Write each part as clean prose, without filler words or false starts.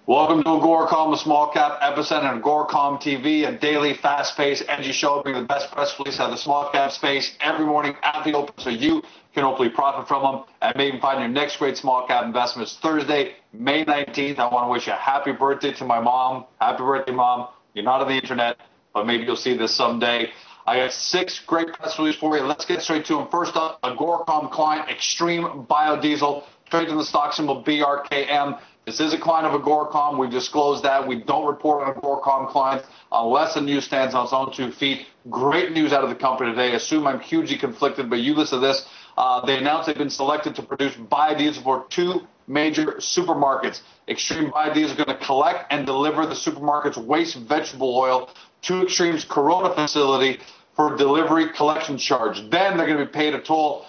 Welcome to AGORACOM, the small cap epicenter, and AGORACOM TV, a daily fast-paced energy show, bringing the best press release out of the small cap space every morning at the open, so you can hopefully profit from them and maybe find your next great small cap investment. It's Thursday, May 19th. I want to wish a happy birthday to my mom. Happy birthday, Mom. You're not on the internet, but maybe you'll see this someday. I got 6 great press releases for you. Let's get straight to them. First up, AGORACOM client, Extreme Biodiesel, trades in the stock symbol BRKM. This is a client of AGORACOM. We've disclosed that. We don't report on AGORACOM clients unless the news stands on its own 2 feet. Great news out of the company today. Assume I'm hugely conflicted, but you listen to this. They announced they've been selected to produce biodiesel for 2 major supermarkets. Extreme Biodiesel is going to collect and deliver the supermarket's waste vegetable oil to Extreme's Corona facility for delivery collection charge. Then they're going to be paid a toll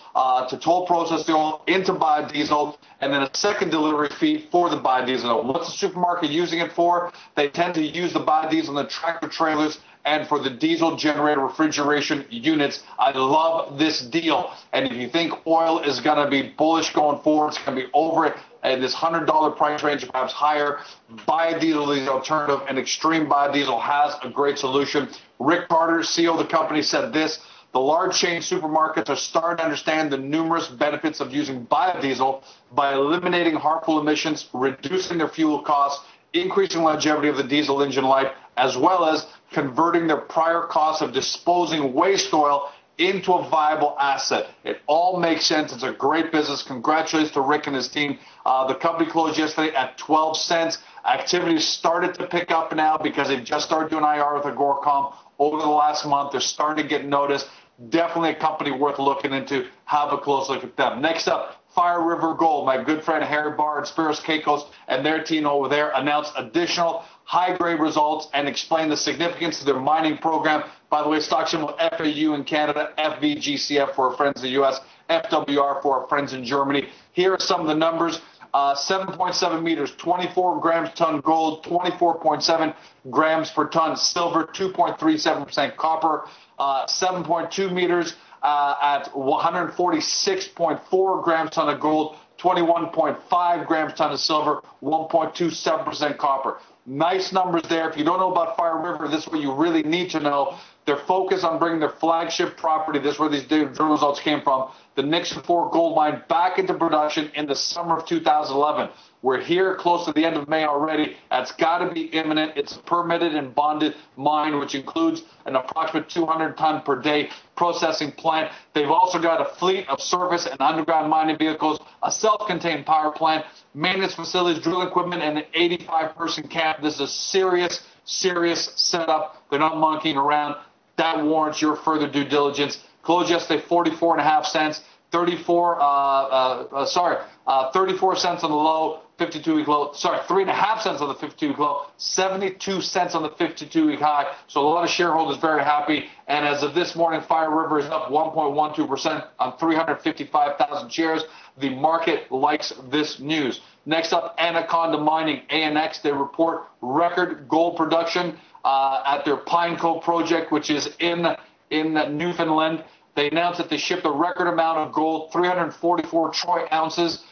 to toll process the oil into biodiesel, and then a second delivery fee for the biodiesel. What's the supermarket using it for? They tend to use the biodiesel in the tractor trailers and for the diesel generator refrigeration units. I love this deal. And if you think oil is going to be bullish going forward, it's going to be over it at this $100 price range, perhaps higher. Biodiesel is the alternative, and Extreme Biodiesel has a great solution. Rick Carter, CEO of the company, said this: the large chain supermarkets are starting to understand the numerous benefits of using biodiesel by eliminating harmful emissions, reducing their fuel costs, increasing longevity of the diesel engine life, as well as converting their prior costs of disposing waste oil into a viable asset. It all makes sense. It's a great business. Congratulations to Rick and his team. The company closed yesterday at 12 cents. Activity started to pick up now because they've just started doing IR with AGORACOM over the last month. They're starting to get noticed. Definitely a company worth looking into. Have a close look at them. Next up, Fire River Gold. My good friend Harry Barr and Spiros Keikos and their team over there announced additional high-grade results and explained the significance of their mining program. By the way, stock symbol FAU in Canada, FVGCF for our friends in the U.S., FWR for our friends in Germany. Here are some of the numbers. 7.7 meters, 24 grams per ton gold, 24.7 grams per ton silver, 2.37% copper, 7.2 meters at 146.4 grams per ton of gold, 21.5 grams per ton of silver, 1.27% copper. Nice numbers there. If you don't know about Fire River, this is what you really need to know. They're focused on bringing their flagship property, this is where these drill results came from, the Nixon 4 gold mine, back into production in the summer of 2011. We're here close to the end of May already. That's got to be imminent. It's a permitted and bonded mine, which includes an approximate 200-ton per day processing plant. They've also got a fleet of surface and underground mining vehicles, a self-contained power plant, maintenance facilities, drilling equipment, and an 85-person camp. This is a serious setup. They're not monkeying around. That warrants your further due diligence. Closed yesterday, 44.5 cents. 34 cents on the low, 52-week low. 3.5 cents on the 52-week low, 72 cents on the 52-week high. So a lot of shareholders very happy. And as of this morning, Fire River is up 1.12% on 355,000 shares. The market likes this news. Next up, Anaconda Mining, ANX. They report record gold production at their Pine Cove project, which is in Newfoundland. They announced that they shipped a record amount of gold, 344 troy ounces.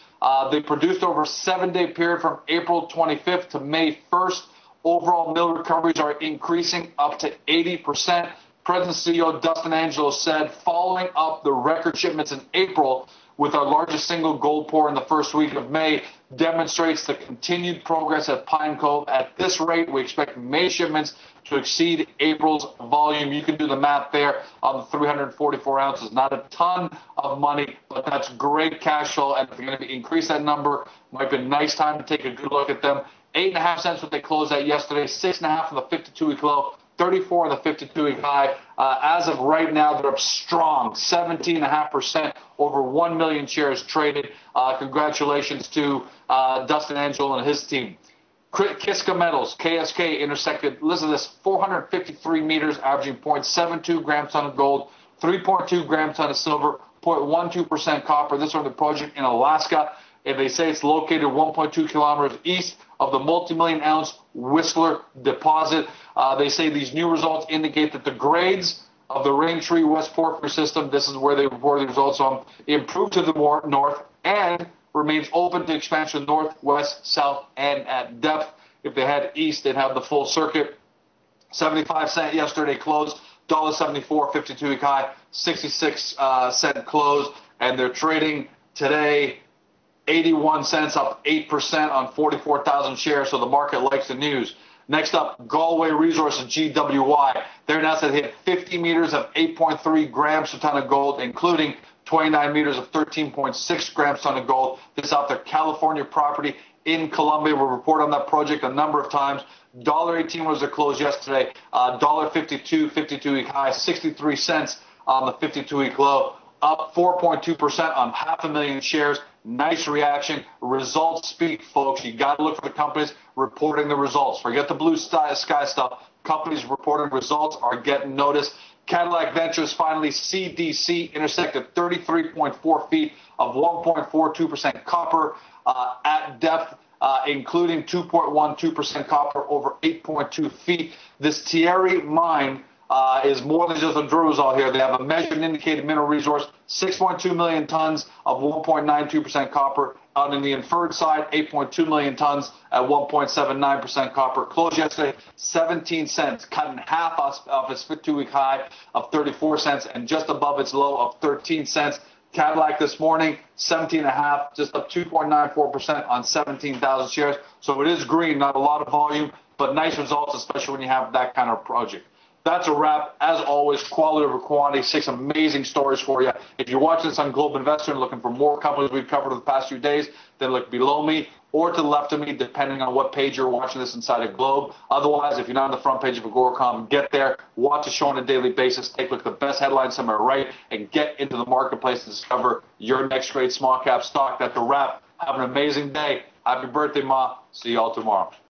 They produced over a 7-day period from April 25th to May 1st. Overall mill recoveries are increasing up to 80%. President CEO Dustin Angelo said, following up the record shipments in April with our largest single gold pour in the first week of May, demonstrates the continued progress at Pine Cove. At this rate, we expect May shipments to exceed April's volume. You can do the math there on the 344 ounces. Not a ton of money, but that's great cash flow. And if you're going to increase that number, might be a nice time to take a good look at them. 8.5 cents what they closed at yesterday, 6.5 on the 52-week low, 34 on the 52-week high. As of right now, they're up strong, 17.5%, over 1 million shares traded. Congratulations to Dustin Angelo and his team. Kiska Metals, KSK, intersected, listen to this, 453 meters, averaging 0.72 grams ton of gold, 3.2 grams ton of silver, 0.12% copper. This is from the project in Alaska. And they say it's located 1.2 kilometers east of the multi-million ounce Whistler deposit. They say these new results indicate that the grades of the Raintree West Porphyry system, this is where they reported the results on, improved to the north and remains open to expansion north, west, south, and at depth. If they head east, they'd have the full circuit. 75 cent yesterday closed, $1.74, 52-week high, 66 cent close, and they're trading today 81 cents, up 8% on 44,000 shares, so the market likes the news. Next up, Galway Resources, GWY. They're announced that they hit 50 meters of 8.3 grams per ton of gold, including 29 meters of 13.6 grams per ton of gold. This is off their California property in Colombia. We'll report on that project a number of times. $1.18 was the close yesterday. $1.52, 52-week high, 63 cents on the 52-week low. Up 4.2% on 500,000 shares. Nice reaction. Results speak, folks. You got to look for the companies reporting the results. Forget the blue sky stuff. Companies reporting results are getting noticed. Cadillac Ventures finally CDC intersected 33.4 feet of 1.42% copper at depth, including 2.12% copper over 8.2 feet. This Thierry mine is more than just a drill result here. They have a measured and indicated mineral resource, 6.2 million tons of 1.92% copper. On the inferred side, 8.2 million tons at 1.79% copper. Closed yesterday, 17 cents, cut in half off its 52-week high of 34 cents and just above its low of 13 cents. Cadillac this morning, 17.5, just up 2.94% on 17,000 shares. So it is green, not a lot of volume, but nice results, especially when you have that kind of project. That's a wrap. As always, quality over quantity, 6 amazing stories for you. If you're watching this on Globe Investor and looking for more companies we've covered in the past few days, then look below me or to the left of me, depending on what page you're watching this inside of Globe. Otherwise, if you're not on the front page of AGORACOM, get there, watch the show on a daily basis, take a look at the best headlines somewhere right, and get into the marketplace to discover your next great small cap stock. That's a wrap. Have an amazing day. Happy birthday, Ma. See you all tomorrow.